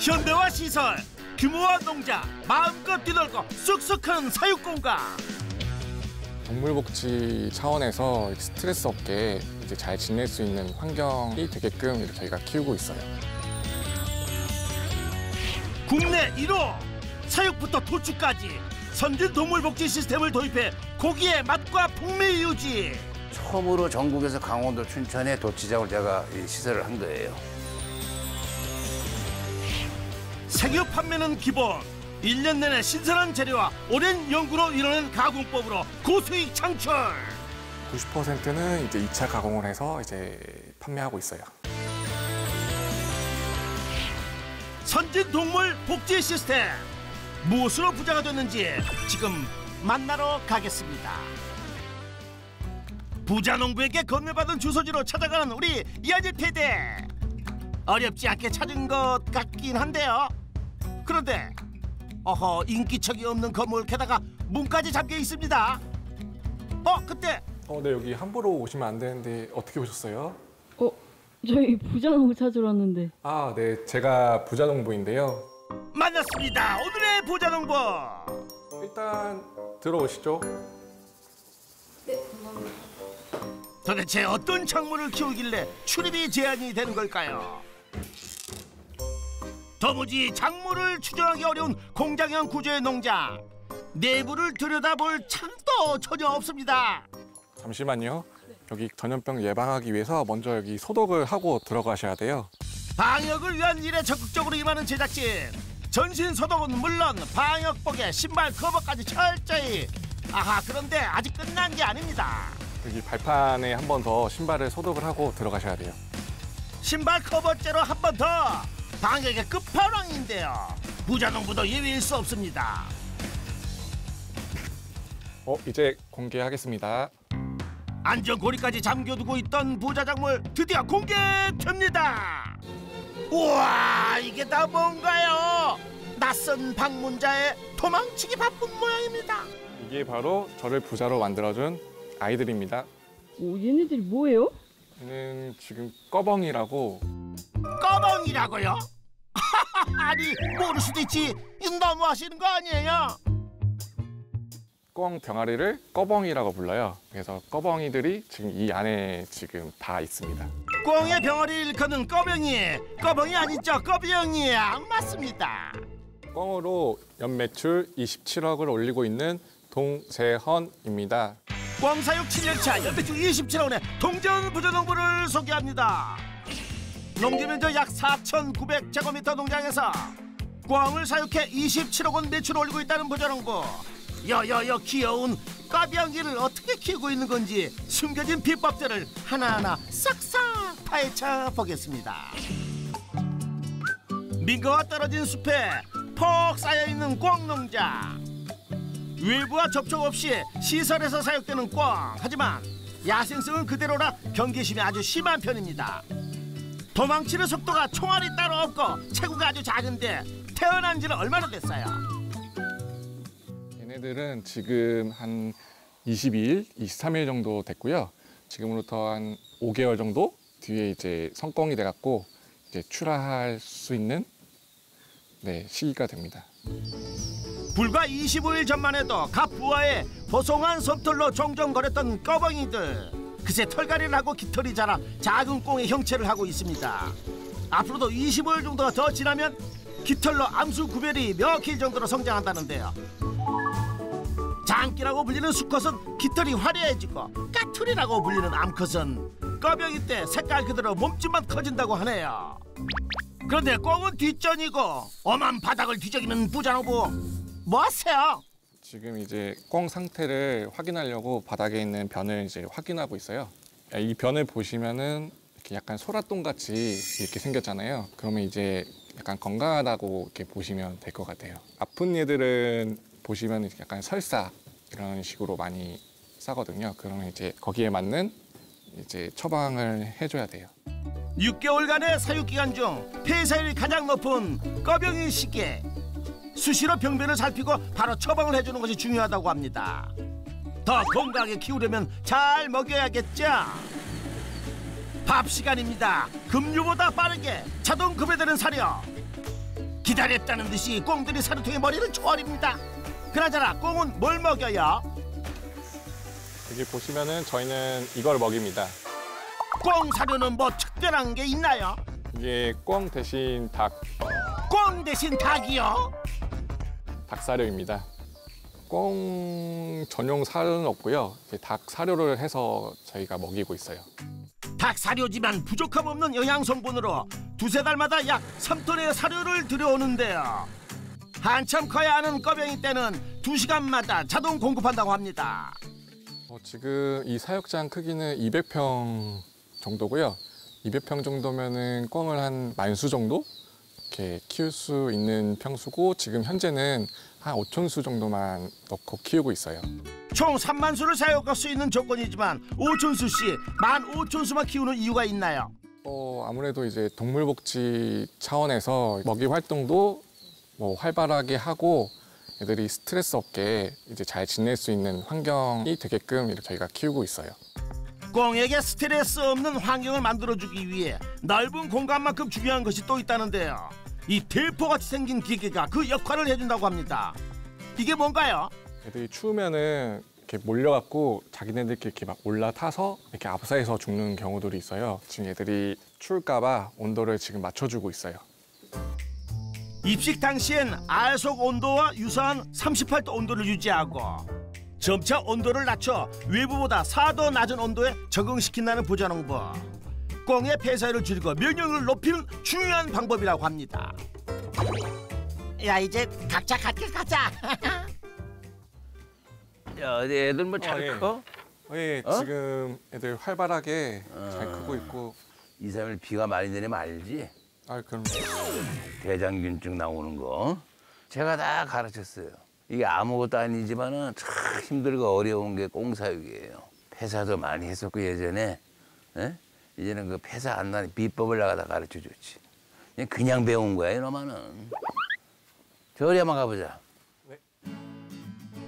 현대화 시설, 규모와 농장, 마음껏 뛰놀고 쑥쑥 크는 사육공간. 동물복지 차원에서 스트레스 없게 이제 잘 지낼 수 있는 환경이 되게끔 이렇게 저희가 키우고 있어요. 국내 1호, 사육부터 도축까지 선진 동물복지 시스템을 도입해 고기의 맛과 풍미 유지. 처음으로 전국에서 강원도 춘천에 도치장을 제가 시설을 한 거예요. 사육 판매는 기본. 1년 내내 신선한 재료와 오랜 연구로 이뤄낸 가공법으로 고수익 창출. 90%는 이제 2차 가공을 해서 이제 판매하고 있어요. 선진 동물 복지 시스템. 무엇으로 부자가 됐는지 지금 만나러 가겠습니다. 부자 농부에게 건네받은 주소지로 찾아가는 우리 이한일 PD. 어렵지 않게 찾은 것 같긴 한데요. 그런데 어허, 인기척이 없는 건물, 게다가 문까지 잠겨 있습니다. 그때 네, 여기 함부로 오시면 안 되는데 어떻게 오셨어요? 저희 부자농부 찾으러 왔는데. 네, 제가 부자농부인데요. 만났습니다. 오늘의 부자농부. 일단 들어오시죠. 도대체 어떤 작물을 키우길래 출입이 제한이 되는 걸까요? 도무지 작물을 추정하기 어려운 공장형 구조의 농장. 내부를 들여다볼 창도 전혀 없습니다. 잠시만요. 여기 전염병 예방하기 위해서 먼저 여기 소독을 하고 들어가셔야 돼요. 방역을 위한 일에 적극적으로 임하는 제작진. 전신 소독은 물론 방역복에 신발 커버까지 철저히. 그런데 아직 끝난 게 아닙니다. 여기 발판에 한 번 더 신발을 소독을 하고 들어가셔야 돼요. 신발 커버째로 한 번 더. 방역의 끝판왕인데요. 부자농부도 예외일 수 없습니다. 이제 공개하겠습니다. 안전고리까지 잠겨두고 있던 부자작물 드디어 공개됩니다. 우와, 이게 다 뭔가요? 낯선 방문자의 도망치기 바쁜 모양입니다. 이게 바로 저를 부자로 만들어준 아이들입니다. 얘네들이 뭐예요? 얘는 지금 꺼벙이라고. 꺼벙이라고요? 아니, 모를 수도 있지. 너무 하시는 거 아니에요? 꿩 병아리를 꺼벙이라고 불러요. 그래서 꺼벙이들이 지금 이 안에 지금 다 있습니다. 꿩의 병아리를 일컫는 꺼병이. 꺼벙이 아니죠, 꺼병이. 맞습니다. 꿩으로 연매출 27억을 올리고 있는 동재헌입니다. 꿩 사육 7년차 연매출 27억원의 동전 부자농부를 소개합니다. 농지 면적 약 4,900제곱미터 농장에서 꿩을 사육해 27억 원 매출을 올리고 있다는 부자농부. 여여여 귀여운 꺼병이를 어떻게 키우고 있는 건지 숨겨진 비법들을 하나하나 싹싹 파헤쳐 보겠습니다. 민가와 떨어진 숲에 퍽 쌓여있는 꿩 농장. 외부와 접촉 없이 시설에서 사육되는 꿩. 하지만 야생성은 그대로라 경계심이 아주 심한 편입니다. 도망치는 속도가 총알이 따로 없고 체구가 아주 작은데 태어난 지는 얼마나 됐어요? 얘네들은 지금 한 22일, 23일 정도 됐고요. 지금으로부터 한 5개월 정도 뒤에 이제 성꿩이 돼갖고 이제 출하할 수 있는 시기가 됩니다. 불과 25일 전만 해도 갑부와의 보송한 솜털로 종종 거렸던 꺼벙이들. 그새 털갈이를 하고 깃털이 자라 작은 꿩의 형체를 하고 있습니다. 앞으로도 25일 정도가 더 지나면 깃털로 암수 구별이 명확해질 정도로 성장한다는데요. 장기라고 불리는 수컷은 깃털이 화려해지고 까투리라고 불리는 암컷은 꺼병이 때 색깔 그대로 몸집만 커진다고 하네요. 그런데 꿩은 뒷전이고 엄한 바닥을 뒤적이는 부자농부 뭐 하세요? 지금 이제 꿩 상태를 확인하려고 바닥에 있는 변을 이제 확인하고 있어요. 이 변을 보시면은 이렇게 약간 소라똥 같이 이렇게 생겼잖아요. 그러면 이제 약간 건강하다고 이렇게 보시면 될 것 같아요. 아픈 얘들은 보시면 약간 설사 이런 식으로 많이 싸거든요. 그러면 이제 거기에 맞는 이제 처방을 해줘야 돼요. 6개월간의 사육 기간 중 폐사율이 가장 높은 꺼병이 시기에 수시로 병변을 살피고 바로 처방을 해주는 것이 중요하다고 합니다. 더 건강하게 키우려면 잘 먹여야겠죠. 밥 시간입니다. 급류보다 빠르게 자동 급여되는 사료. 기다렸다는 듯이 꽁들이 사료통에 머리를 조아립니다. 그나저나 꽁은 뭘 먹여요? 여기 보시면은 저희는 이걸 먹입니다. 꽁 사료는 뭐 특별한 게 있나요? 이게 꿩 대신 꽁 대신 닭이요? 닭사료입니다. 꿩 전용 사료는 없고요. 이제 닭 사료를 해서 저희가 먹이고 있어요. 닭 사료지만 부족함 없는 영양 성분으로 두세 달마다 약 3톤의 사료를 들여오는데요. 한참 커야 하는 꺼병이 때는 2시간마다 자동 공급한다고 합니다. 지금 이 사육장 크기는 200평 정도고요. 200평 정도면은 꿩을 한 10,000수 정도 이렇게 키울 수 있는 평수고, 지금 현재는 한 5,000수 정도만 넣고 키우고 있어요. 총 3만 수를 사육할 수 있는 조건이지만 5,000수씩 15,000수만 키우는 이유가 있나요? 아무래도 이제 동물복지 차원에서 먹이 활동도 뭐 활발하게 하고 애들이 스트레스 없게 이제 잘 지낼 수 있는 환경이 되게끔 이렇게 저희가 키우고 있어요. 꽁에게 스트레스 없는 환경을 만들어주기 위해 넓은 공간만큼 중요한 것이 또 있다는데요. 이 대포같이 생긴 기계가 그 역할을 해준다고 합니다. 이게 뭔가요? 애들이 추우면은 이렇게 몰려갖고 자기네들끼리 이렇게 막 올라타서 이렇게 압사해서 죽는 경우들이 있어요. 지금 애들이 추울까봐 온도를 지금 맞춰주고 있어요. 입식 당시엔 알속 온도와 유사한 38도 온도를 유지하고 점차 온도를 낮춰 외부보다 4도 낮은 온도에 적응시킨다는 부자농부. 꽁의 폐사율을 줄이고 면역력을 높이는 중요한 방법이라고 합니다. 야, 이제 각자 갓길 가자. 야, 어디 애들 뭐 잘 예. 커? 예, 지금 애들 활발하게 잘 크고 있고. 2, 3일 비가 많이 내리면 알지? 그럼 대장균증 나오는 거. 제가 다 가르쳤어요. 이게 아무것도 아니지만은 참 힘들고 어려운 게 꽁사육이에요. 폐사도 많이 했었고 예전에. 에? 이제는 그 폐사 안 나는 비법을 내가 다 가르쳐줬지. 그냥 배운 거야 이놈아는. 저리 한번 가보자.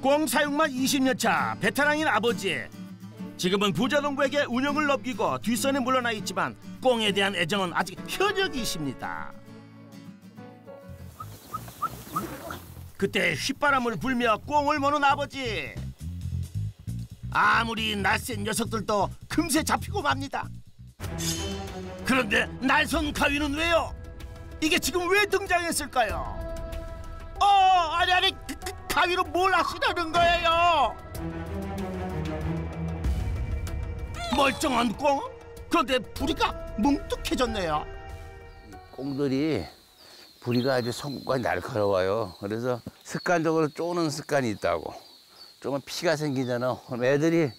꽁 사육만 20년 차 베테랑인 아버지. 지금은 부자농부에게 운영을 넘기고 뒷선에 물러나 있지만 꽁에 대한 애정은 아직 현역이십니다. 그때 휘바람을 불며 꽁을 모는 아버지. 아무리 날쌘 녀석들도 금세 잡히고 맙니다. 그런데 날선 가위는 왜요? 이게 지금 왜 등장했을까요? 아니 그 가위로 뭘 하시려는 거예요? 멀쩡한 꽁? 그런데 부리가 뭉툭해졌네요. 꽁들이 부리가 아주 손끝까지 날카로워요. 그래서 습관적으로 쪼는 습관이 있다고. 쪼면 피가 생기잖아. 그럼 애들이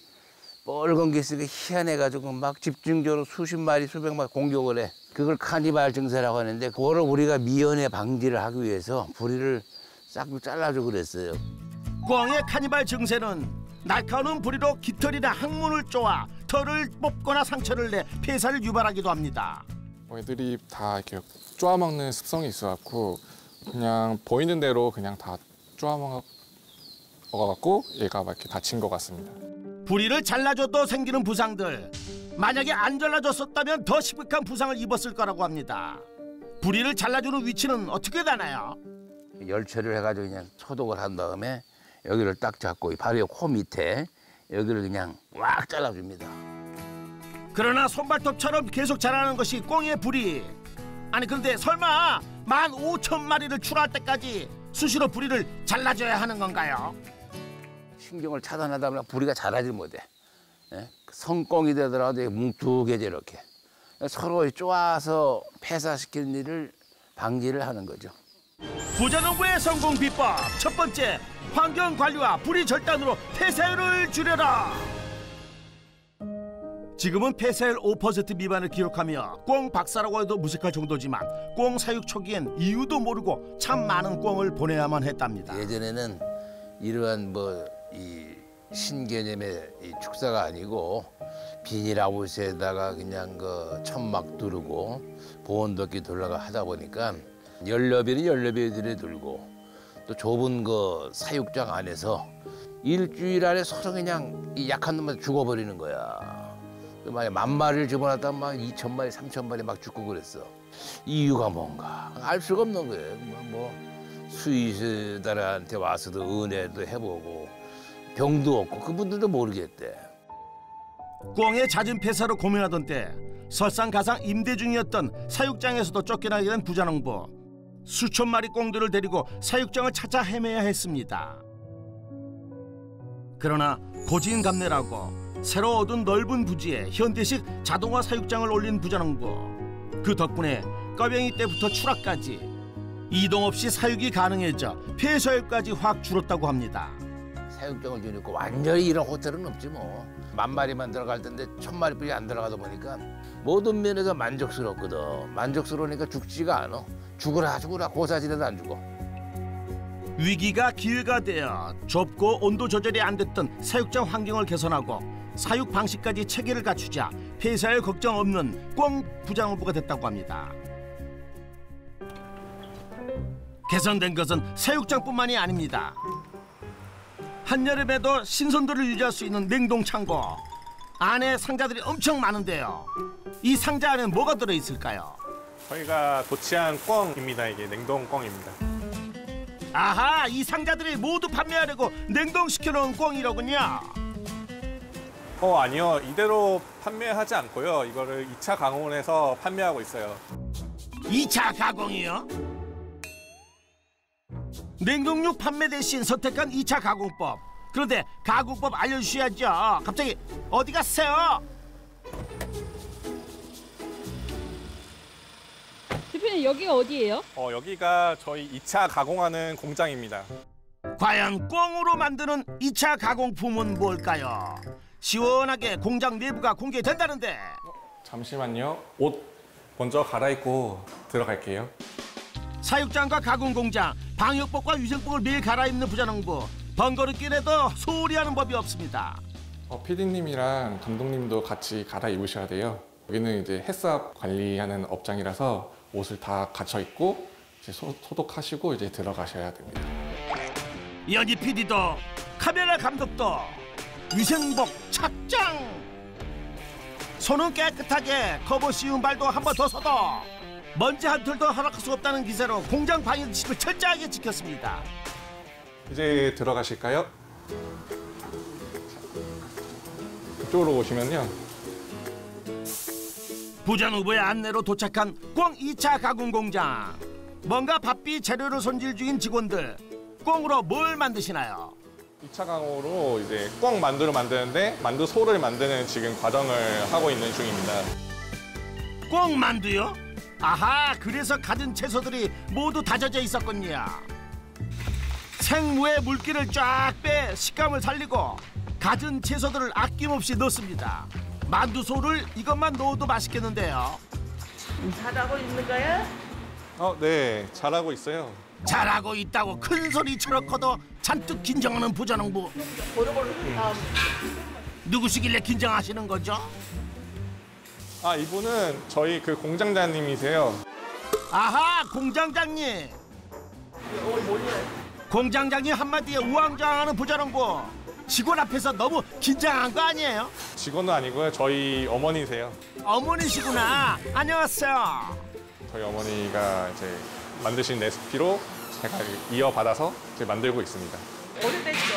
뻘건 게 있으니까 희한해가지고 막 집중적으로 수십 마리, 수백 마리 공격을 해. 그걸 카니발 증세라고 하는데 그거를 우리가 미연에 방지를 하기 위해서 부리를 싹 잘라주고 그랬어요. 꽁의 카니발 증세는 날카로운 부리로 깃털이나 항문을 쪼아 털을 뽑거나 상처를 내 폐사를 유발하기도 합니다. 애들이 다 이렇게 쪼아먹는 습성이 있어갖고 그냥 보이는 대로 그냥 다 쪼아먹어갖고 얘가 막 이렇게 다친 것 같습니다. 부리를 잘라줘도 생기는 부상들. 만약에 안 잘라줬었다면 더 심각한 부상을 입었을 거라고 합니다. 부리를 잘라주는 위치는 어떻게 되나요? 열처리를 해가지고 그냥 소독을 한 다음에 여기를 딱 잡고 바로 이 코 밑에 여기를 그냥 왁 잘라줍니다. 그러나 손발톱처럼 계속 자라는 것이 꽁의 부리. 아니 그런데 설마 15,000마리를 출하할 때까지 수시로 부리를 잘라줘야 하는 건가요? 신경을 차단하다 보면 부리가 자라지 못해. 예? 성꽁이 되더라도 뭉툭해져 이렇게. 서로 쪼아서 폐사시키는 일을 방지를 하는 거죠. 부자농부의 성공 비법 첫 번째, 환경관리와 부리 절단으로 폐사율을 줄여라. 지금은 폐사율 5% 미만을 기록하며 꽁 박사라고 해도 무색할 정도지만 꽁 사육 초기엔 이유도 모르고 참 많은 꽁을 보내야만 했답니다. 예전에는 이러한 이 신개념의 이 축사가 아니고 비닐하우스에다가 그냥 그 천막 두르고 보온덮개 둘러가 하다 보니까 연료비는 연료비들이 들고 또 좁은 그 사육장 안에서 일주일 안에 서로 그냥 이 약한 놈만 죽어버리는 거야. 만약 10,000마리를 집어넣었다면 막 2,000마리, 3,000마리 막 죽고 그랬어. 이유가 뭔가 알 수가 없는 거예요. 수의사들한테 와서도 은혜도 해보고 병도 없고 그분들도 모르겠대. 꿩의 잦은 폐사로 고민하던 때 설상가상 임대 중이었던 사육장에서도 쫓겨나게 된 부자농부. 수천 마리 꿩들을 데리고 사육장을 찾아 헤매야 했습니다. 그러나 고진감래라고 새로 얻은 넓은 부지에 현대식 자동화 사육장을 올린 부자농부. 그 덕분에 꺼병이 때부터 추락까지 이동 없이 사육이 가능해져 폐사율까지 확 줄었다고 합니다. 사육장을 주니까 완전히 이런 호텔은 없지 뭐. 10,000마리만 들어갈 텐데 1,000마리뿐이 안 들어가다 보니까 모든 면에서 만족스럽거든. 만족스러우니까 죽지가 않아. 죽으라 고사지대도 안 죽어. 위기가 기회가 되어 좁고 온도 조절이 안 됐던 사육장 환경을 개선하고 사육 방식까지 체계를 갖추자 폐사율 걱정 없는 꿩 부자농부가 됐다고 합니다. 개선된 것은 사육장뿐만이 아닙니다. 한여름에도 신선도를 유지할 수 있는 냉동 창고. 안에 상자들이 엄청 많은데요. 이 상자 안에 뭐가 들어있을까요? 저희가 도치한 꿩입니다. 이게 냉동 꿩입니다. 아하, 이 상자들이 모두 판매하려고 냉동시켜 놓은 꿩이로군요. 아니요. 이대로 판매하지 않고요. 이거를 2차 가공을 해서 판매하고 있어요. 2차 가공이요? 냉동육 판매 대신 선택한 2차 가공법. 그런데 가공법 알려주셔야죠. 갑자기 어디 갔어요? 대표님 여기가 어디예요? 여기가 저희 2차 가공하는 공장입니다. 과연 꿩으로 만드는 2차 가공품은 뭘까요? 시원하게 공장 내부가 공개된다는데. 잠시만요. 옷 먼저 갈아입고 들어갈게요. 사육장과 가공 공장, 방역복과 위생복을 매일 갈아입는 부자농부. 번거롭긴 해도 소홀히 하는 법이 없습니다. PD님이랑 감독님도 같이 갈아입으셔야 돼요. 여기는 이제 햇삽 관리하는 업장이라서 옷을 다 갖춰 입고 이제 소독하시고 이제 들어가셔야 됩니다. 연희 PD도 카메라 감독도 위생복 착장. 손은 깨끗하게 커버 씌운 발도 한 번 더 서도 먼지 한 털도 허락할 수 없다는 기세로 공장 방역지침을 철저하게 지켰습니다. 이제 들어가실까요? 이쪽으로 오시면요. 부자농부의 안내로 도착한 꿩 2차 가공 공장. 뭔가 바삐 재료를 손질 중인 직원들. 꿩으로 뭘 만드시나요? 2차 가공으로 이제 꿩 만두를 만드는데 만두 소를 만드는 지금 과정을 하고 있는 중입니다. 꿩 만두요? 아하, 그래서 갖은 채소들이 모두 다져져 있었군요. 생무의 물기를 쫙 빼 식감을 살리고 갖은 채소들을 아낌없이 넣습니다. 만두소를 이것만 넣어도 맛있겠는데요. 잘하고 있는 거야? 네. 잘하고 있어요. 잘하고 있다고 큰 소리처럼 커도 잔뜩 긴장하는 부자농부. 누구시길래 긴장하시는 거죠? 이분은 저희 그 공장장님이세요. 아하, 공장장님. 공장장님 한마디에 우왕좌왕하는 부자농부. 직원 앞에서 너무 긴장한 거 아니에요? 직원은 아니고요. 저희 어머니세요. 어머니시구나. 안녕하세요. 저희 어머니가 이제 만드신 레시피로 제가 이어받아서 이제 만들고 있습니다. 오래됐죠.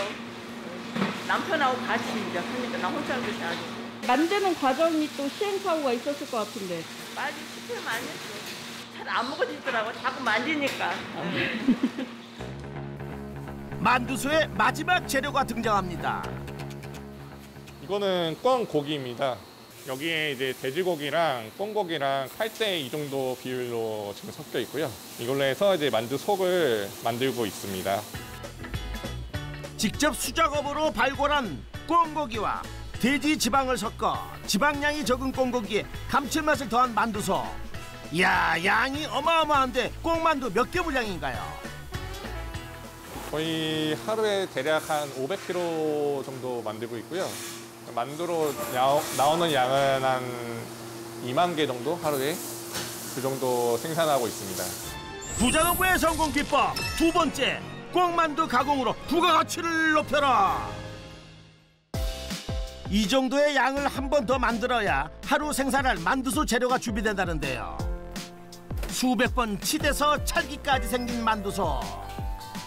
남편하고 같이 이제 하니까 나 혼자 하는 것이 아니고. 만드는 과정이 또 시행착오가 있었을 것 같은데. 많이 실패 많이 했어. 잘 안 먹어지더라고. 자꾸 만지니까. 만두소의 마지막 재료가 등장합니다. 이거는 꿩 고기입니다. 여기에 이제 돼지고기랑 꿩고기랑 8대 2 정도 비율로 지금 섞여 있고요. 이걸로 해서 이제 만두 속을 만들고 있습니다. 직접 수작업으로 발굴한 꿩고기와 돼지 지방을 섞어 지방량이 적은 꿩고기에 감칠맛을 더한 만두소. 이야, 양이 어마어마한데 꿩만두 몇 개 분량인가요? 거의 하루에 대략 한 500kg 정도 만들고 있고요. 만두로 나오는 양은 한 2만 개 정도 하루에 그 정도 생산하고 있습니다. 부자농부의 성공 비법 두 번째, 꿩만두 가공으로 부가가치를 높여라. 이 정도의 양을 한 번 더 만들어야 하루 생산할 만두소 재료가 준비된다는데요. 수백 번 치대서 찰기까지 생긴 만두소.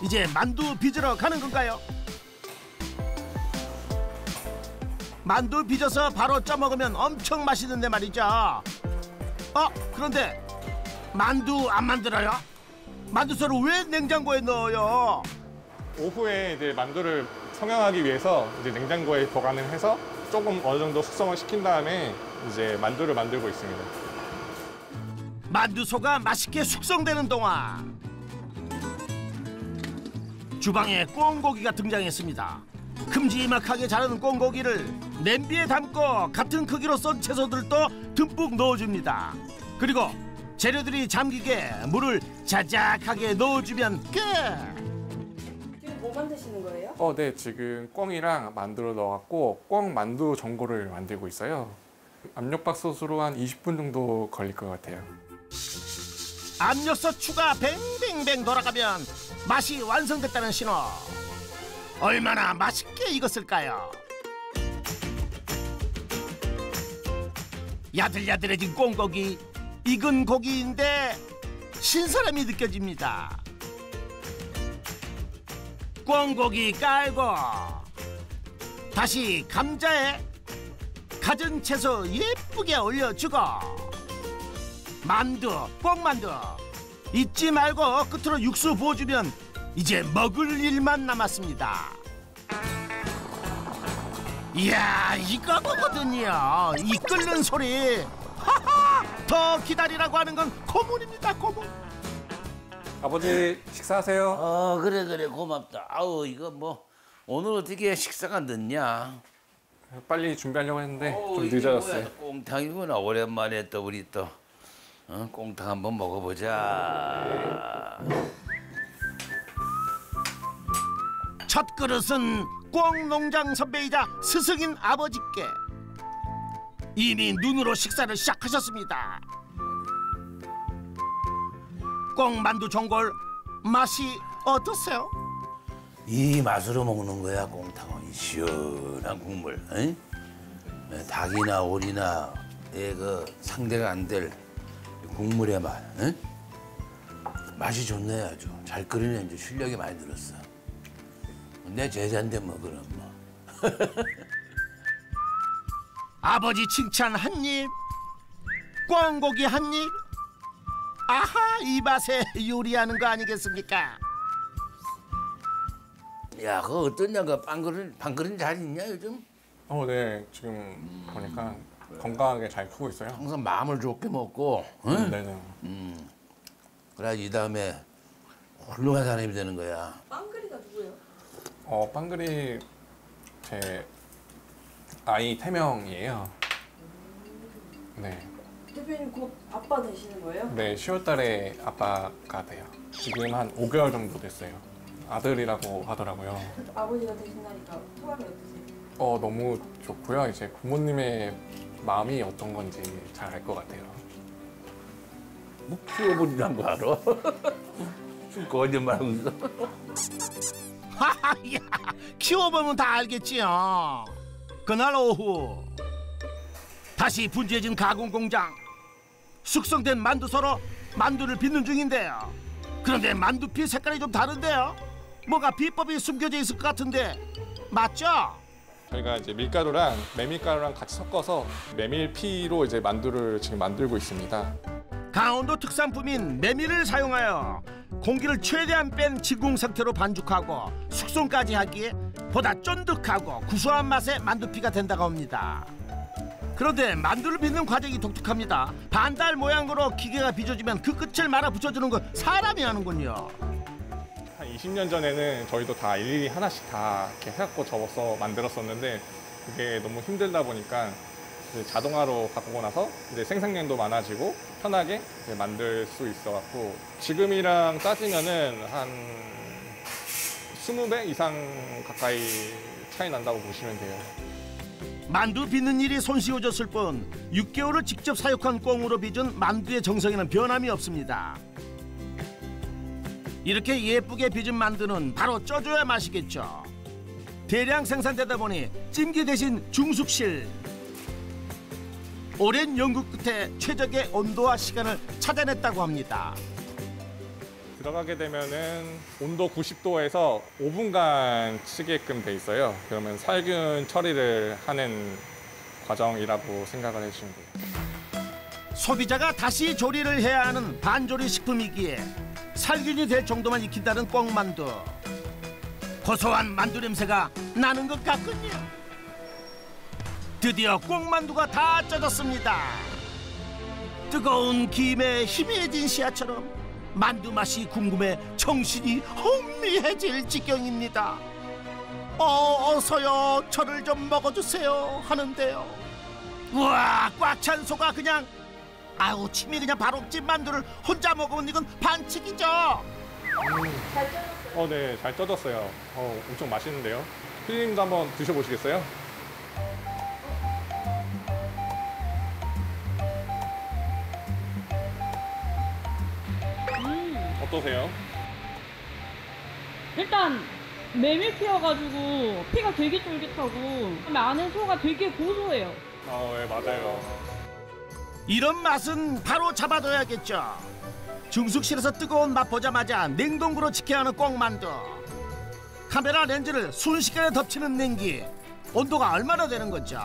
이제 만두 빚으러 가는 건가요? 만두 빚어서 바로 쪄먹으면 엄청 맛있는데 말이죠. 그런데 만두 안 만들어요? 만두소를 왜 냉장고에 넣어요? 오후에 이제 만두를 성형하기 위해서 이제 냉장고에 보관을 해서 조금 어느 정도 숙성을 시킨 다음에 이제 만두를 만들고 있습니다. 만두소가 맛있게 숙성되는 동안 주방에 꽁고기가 등장했습니다. 큼지막하게 자른 꽁고기를 냄비에 담고 같은 크기로 썬 채소들도 듬뿍 넣어줍니다. 그리고 재료들이 잠기게 물을 자작하게 넣어주면 끝! 지금 뭐 만드시는 거예요? 네, 지금 꿩이랑 만두를 넣어갖고 꿩 만두 전골을 만들고 있어요. 압력밥솥으로 한 20분 정도 걸릴 것 같아요. 압력솥 추가 뱅뱅뱅 돌아가면 맛이 완성됐다는 신호. 얼마나 맛있게 익었을까요? 야들야들해진 꽁고기, 익은 고기인데 신선함이 느껴집니다. 꽁고기 깔고 다시 감자에 갖은 채소 예쁘게 올려주고 만두, 꽁만두 잊지 말고 끝으로 육수 부어주면 이제 먹을 일만 남았습니다. 이야, 이거거든요. 이 끓는 소리. 하하, 더 기다리라고 하는 건 고문입니다, 고문. 아버지 식사하세요. 그래 고맙다. 아우 이거 뭐 오늘 어떻게 식사가 늦냐? 빨리 준비하려고 했는데 좀 늦어졌어요. 꽁탕이구나. 오랜만에 또 우리 또 꽁탕 한번 먹어보자. 첫 그릇은 꽁 농장 선배이자 스승인 아버지께. 이미 눈으로 식사를 시작하셨습니다. 꽁 만두 전골 맛이 어떠세요? 이 맛으로 먹는 거야 꽁탕은. 이 시원한 국물. 응? 닭이나 오리나 그 상대가 안 될 국물의 맛. 응? 맛이 좋네. 아주 잘 끓이네. 이제 실력이 많이 늘었어. 내 제자인데 뭐 그럼 뭐. 아버지 칭찬 한입, 꽁고기 한입. 아하, 이 맛에 요리하는 거 아니겠습니까? 야, 그거 어떠냐? 그 빵그릇 잘 있냐 요즘? 네, 지금 보니까 건강하게 잘 크고 있어요. 항상 마음을 좋게 먹고, 응? 네네. 그래야지 이 다음에 훌륭한 사람이 되는 거야. 빵그리가 누구예요? 빵그리 제 아이 태명이에요. 네. 대표님 곧 아빠 되시는 거예요? 네, 10월달에 아빠가 돼요. 지금 한 5개월 정도 됐어요. 아들이라고 하더라고요. 아버지가 되신다니까 소감이 어떠세요? 너무 좋고요. 이제 부모님의 마음이 어떤 건지 잘 알 것 같아요. 뭐 키워보지란 거 알아? 거짓말하고 있어. 하하, 야, 키워보면 다 알겠지요. 그날 오후 다시 분주해진 가공 공장. 숙성된 만두소로 만두를 빚는 중인데요. 그런데 만두피 색깔이 좀 다른데요. 뭐가 비법이 숨겨져 있을 것 같은데 맞죠? 저희가 이제 밀가루랑 메밀가루랑 같이 섞어서 메밀피로 이제 만두를 지금 만들고 있습니다. 강원도 특산품인 메밀을 사용하여 공기를 최대한 뺀 진공 상태로 반죽하고 숙성까지 하기에 보다 쫀득하고 구수한 맛의 만두피가 된다고 합니다. 그런데 만두를 빚는 과정이 독특합니다. 반달 모양으로 기계가 빚어주면 그 끝을 말아 붙여주는 건 사람이 하는군요. 한 20년 전에는 저희도 다 일일이 하나씩 다 이렇게 해갖고 접어서 만들었었는데 그게 너무 힘들다 보니까 이제 자동화로 바꾸고 나서 이제 생산량도 많아지고 편하게 이제 만들 수 있어갖고 지금이랑 따지면은 한 20배 이상 가까이 차이 난다고 보시면 돼요. 만두 빚는 일이 손쉬워졌을 뿐 6개월을 직접 사육한 꽁으로 빚은 만두의 정성에는 변함이 없습니다. 이렇게 예쁘게 빚은 만두는 바로 쪄줘야 맛이겠죠. 대량 생산되다 보니 찜기 대신 중숙실. 오랜 연구 끝에 최적의 온도와 시간을 찾아냈다고 합니다. 들어가게 되면은 온도 90도에서 5분간 치게끔 돼 있어요. 그러면 살균 처리를 하는 과정이라고 생각을 해주시면 돼요. 소비자가 다시 조리를 해야 하는 반조리 식품이기에 살균이 될 정도만 익힌다는 꽁만두. 고소한 만두 냄새가 나는 것 같군요. 드디어 꽁만두가 다 쪄졌습니다. 뜨거운 김에 희미해진 씨앗처럼 만두 맛이 궁금해 정신이 혼미해질 지경입니다. 어서요 저를 좀 먹어주세요 하는데요. 우와 꽉 찬 소가 그냥 아우 침이 그냥 바로 찐 만두를 혼자 먹으면 이건 반칙이죠. 네, 잘 쪄졌어요. 엄청 맛있는데요. 피디님도 한번 드셔보시겠어요? 어떠세요? 일단 메밀 피어가지고 피가 되게 쫄깃하고 그다음에 안에 소가 되게 고소해요. 네, 맞아요. 이런 맛은 바로 잡아둬야겠죠. 중숙실에서 뜨거운 맛 보자마자 냉동고로 지켜야 하는 꽁만두. 카메라 렌즈를 순식간에 덮치는 냉기. 온도가 얼마나 되는 거죠?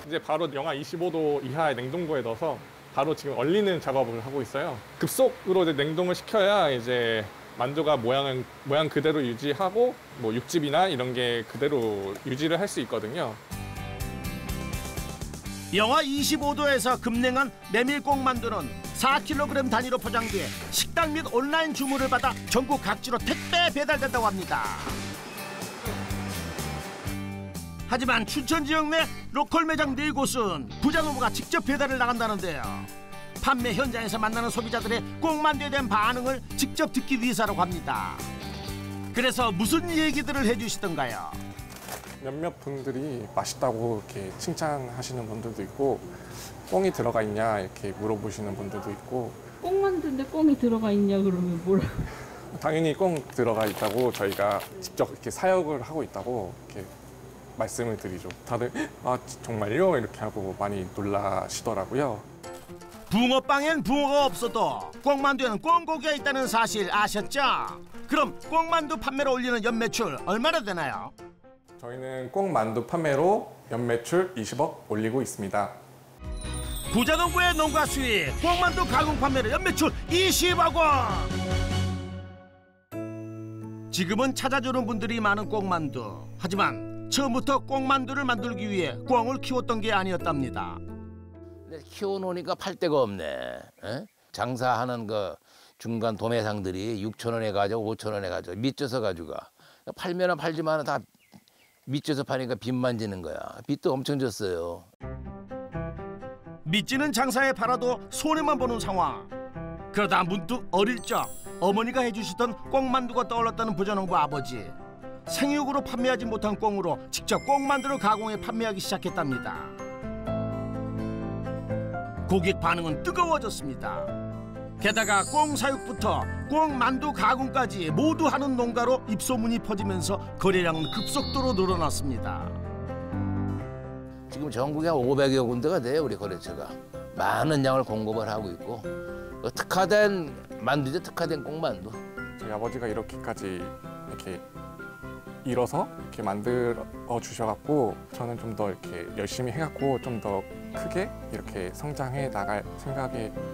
이제 바로 영하 25도 이하의 냉동고에 넣어서 바로 지금 얼리는 작업을 하고 있어요. 급속으로 이제 냉동을 시켜야 이제 만두가 모양 그대로 유지하고 뭐 육즙이나 이런 게 그대로 유지를 할 수 있거든요. 영하 25도에서 급냉한 메밀 꽁만두는 4kg 단위로 포장돼 식당 및 온라인 주문을 받아 전국 각지로 택배 배달된다고 합니다. 하지만 춘천 지역 내 로컬 매장 4곳은 부자농부가 직접 배달을 나간다는데요. 판매 현장에서 만나는 소비자들의 꽁만두에 대한 반응을 직접 듣기 위해서라고 합니다. 그래서 무슨 얘기들을 해주시던가요? 몇몇 분들이 맛있다고 이렇게 칭찬하시는 분들도 있고 꽁이 들어가 있냐 이렇게 물어보시는 분들도 있고 꽁만두인데 꽁이 들어가 있냐 그러면 뭐라고? 당연히 꽁 들어가 있다고 저희가 직접 이렇게 사육을 하고 있다고 이렇게 말씀을 드리죠. 다들 아 정말요? 이렇게 하고 많이 놀라시더라고요. 붕어빵엔 붕어가 없어도 꽁만두에는 꽁고기가 있다는 사실 아셨죠? 그럼 꽁만두 판매로 올리는 연매출 얼마나 되나요? 저희는 꽁만두 판매로 연매출 20억 올리고 있습니다. 부자농부의 농가 수익 꽁만두 가공 판매로 연매출 20억 원. 지금은 찾아주는 분들이 많은 꽁만두. 하지만 처음부터 꽁만두를 만들기 위해 꽁을 키웠던 게 아니었답니다. 키워놓으니까 팔 데가 없네. 에? 장사하는 그 중간 도매상들이 6,000원에 가져, 5,000원에 가져, 밑져서 가지고 가. 팔면은 팔지만 다 밑져서 파니까 빚만 지는 거야. 빚도 엄청 졌어요. 밑지는 장사에 팔아도 손해만 보는 상황. 그러다 문득 어릴 적 어머니가 해주시던 꽁만두가 떠올랐다는 부자농부 아버지. 생육으로 판매하지 못한 꽁으로 직접 꽁만두를 가공해 판매하기 시작했답니다. 고객 반응은 뜨거워졌습니다. 게다가 꽁 사육부터 꽁만두 가공까지 모두 하는 농가로 입소문이 퍼지면서 거래량은 급속도로 늘어났습니다. 지금 전국에 한 500여 군데가 돼요, 우리 거래처가. 많은 양을 공급을 하고 있고 특화된 만두죠, 특화된 꽁만두. 저희 아버지가 이렇게까지 이렇게 일어서 이렇게 만들어 주셔갖고 저는 좀 더 이렇게 열심히 해갖고 좀 더 크게 이렇게 성장해 나갈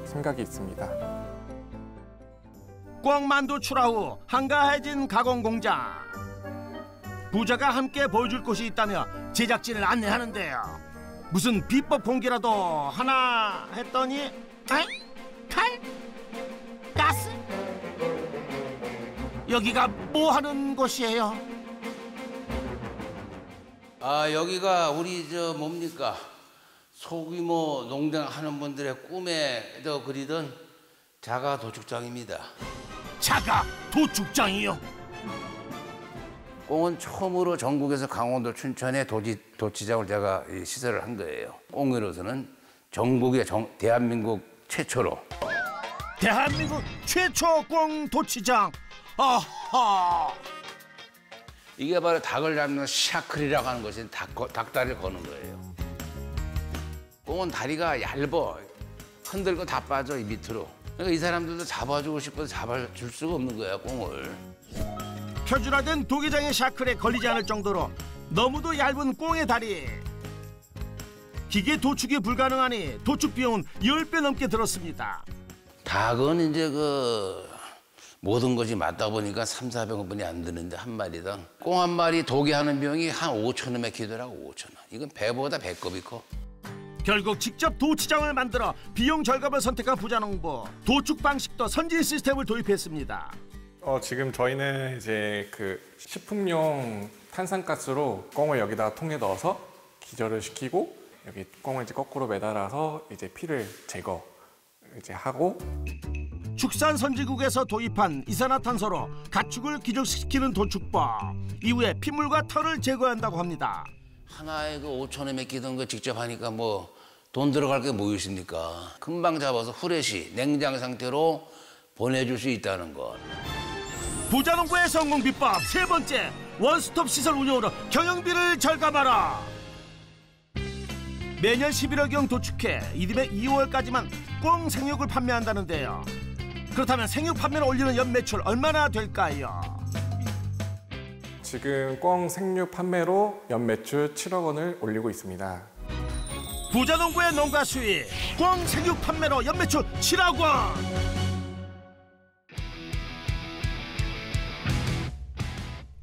생각이 있습니다. 꽁만두 출하 후 한가해진 가공 공장. 부자가 함께 보여줄 곳이 있다며 제작진을 안내하는데요. 무슨 비법 공개라도 하나 했더니 에이? 칼? 가스? 여기가 뭐 하는 곳이에요? 아, 여기가 우리 뭡니까? 소규모 농장 하는 분들의 꿈에도 그리던 자가 도축장입니다. 자가 도축장이요? 꽁은 처음으로 전국에서 강원도 춘천에 도치장을 제가 시설을 한 거예요. 꽁으로서는 전국의 대한민국 최초로. 대한민국 최초 꽁 도치장. 아하. 이게 바로 닭을 잡는 샤클이라고 하는 것이 닭다리를 거는 거예요. 꽁은 다리가 얇어. 흔들고 다 빠져, 이 밑으로. 그러니까 이 사람들도 잡아주고 싶어도 잡아줄 수가 없는 거야, 꽁을. 표준화된 도기장의 샤클에 걸리지 않을 정도로 너무도 얇은 꽁의 다리. 기계 도축이 불가능하니 도축 비용은 10배 넘게 들었습니다. 닭은 이제 모든 것이 맞다 보니까 300~400원뿐이 안 드는데 한 마리당. 꽁 한 마리 도기하는 비용이 한 5,000원 맥히더라고, 5,000원. 이건 배보다 배꼽이 커. 결국 직접 도치장을 만들어 비용 절감을 선택한 부자농부. 도축 방식도 선진 시스템을 도입했습니다. 지금 저희는 이제 그 식품용 탄산가스로 꽁을 여기다 통에 넣어서 기절을 시키고 여기 꽁을 이제 거꾸로 매달아서 이제 피를 제거 이제 하고. 축산 선진국에서 도입한 이산화탄소로 가축을 기절시키는 도축법. 이후에 핏물과 털을 제거한다고 합니다. 하나에 5,000원 맥히던 거 직접 하니까 돈 들어갈 게 뭐 있습니까? 금방 잡아서 후레쉬, 냉장 상태로 보내줄 수 있다는 것. 부자농부의 성공 비법 세 번째, 원스톱 시설 운영으로 경영비를 절감하라. 매년 11월경 도축해 이듬해 2월까지만 꽁 생육을 판매한다는데요. 그렇다면 생육 판매를 올리는 연 매출 얼마나 될까요? 지금 꽁 생육 판매로 연 매출 7억 원을 올리고 있습니다. 부자농부의 농가 수익, 꽁 생육 판매로 연 매출 7억 원.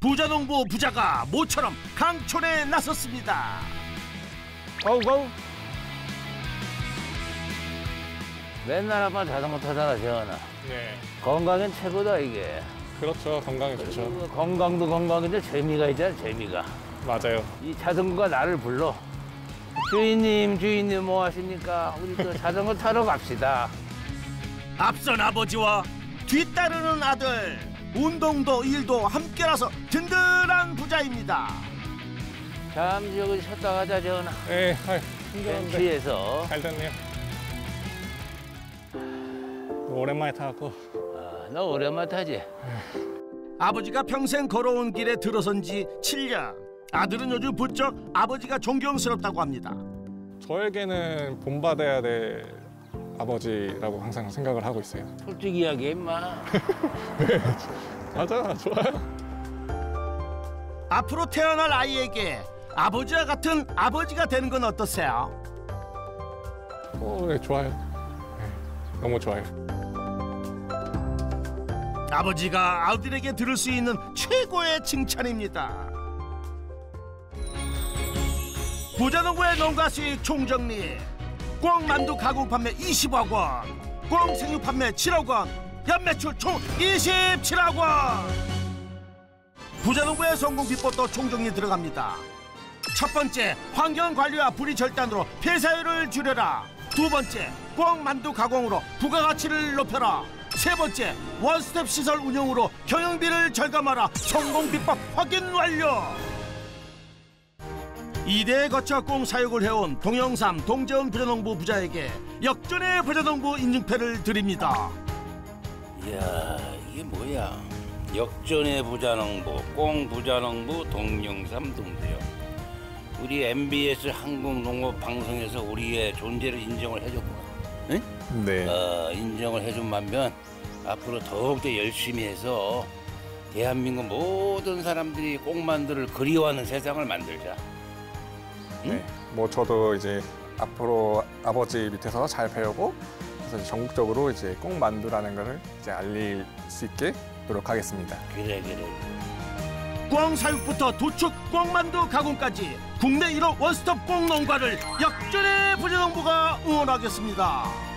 부자농부 부자가 모처럼 강촌에 나섰습니다. 고고. 맨날 한번 자전거 타다가 재현아. 네, 건강엔 최고다, 이게. 그렇죠. 건강에 좋죠. 건강도 건강인데 재미가 있잖아, 재미가. 맞아요. 이 자전거가 나를 불러. 주인님 뭐 하십니까? 우리 자전거 타러 갑시다. 앞선 아버지와 뒤따르는 아들. 운동도 일도 함께라서 든든한 부자입니다. 잠시 여기 쉬었다 가자, 재현아. 네, 힘들었는데 벤치에서. 잘 됐네요. 오랜만에 타갖고. 너 오랜만에 타지? 아버지가 평생 걸어온 길에 들어선 지 7년. 아들은 요즘 부쩍 아버지가 존경스럽다고 합니다. 저에게는 본받아야 될 아버지라고 항상 생각을 하고 있어요. 솔직히 이야기해, 임마. 맞아, 좋아요. 앞으로 태어날 아이에게 아버지와 같은 아버지가 되는 건 어떠세요? 네, 좋아요. 네, 너무 좋아요. 아버지가 아들에게 들을 수 있는 최고의 칭찬입니다. 부자농부의 농가 수익 총정리. 꽁 만두 가공 판매 20억 원, 꽁 생육 판매 7억 원, 연매출 총 27억 원. 부자농부의 성공 비법도 총정리 들어갑니다. 첫 번째, 환경 관리와 불이 절단으로 폐사율을 줄여라. 두 번째, 꽁 만두 가공으로 부가가치를 높여라. 세 번째, 원스톱 시설 운영으로 경영비를 절감하라. 성공 비법 확인 완료. 2대에 거쳐 꽁 사육을 해온 동영삼 동재원 부자농부 부자에게 역전의 부자농부 인증패를 드립니다. 이야, 이게 뭐야? 역전의 부자농부, 꽁 부자농부 동영삼 동재원. 우리 MBS 한국농업방송에서 우리의 존재를 인정을 해줬구나. 응? 네. 인정을 해준 반면 앞으로 더욱더 열심히 해서 대한민국 모든 사람들이 꽁만두를 그리워하는 세상을 만들자. 응? 네. 뭐 저도 이제 앞으로 아버지 밑에서 잘 배우고 그래서 전국적으로 이제 꽁 만두라는 것을 이제 알릴 수 있게 노력하겠습니다. 그래. 꽁 사육부터 도축, 꽁 만두 가공까지 국내 1호 원스톱 꽁 농가를 역전의 부자농부가 응원하겠습니다.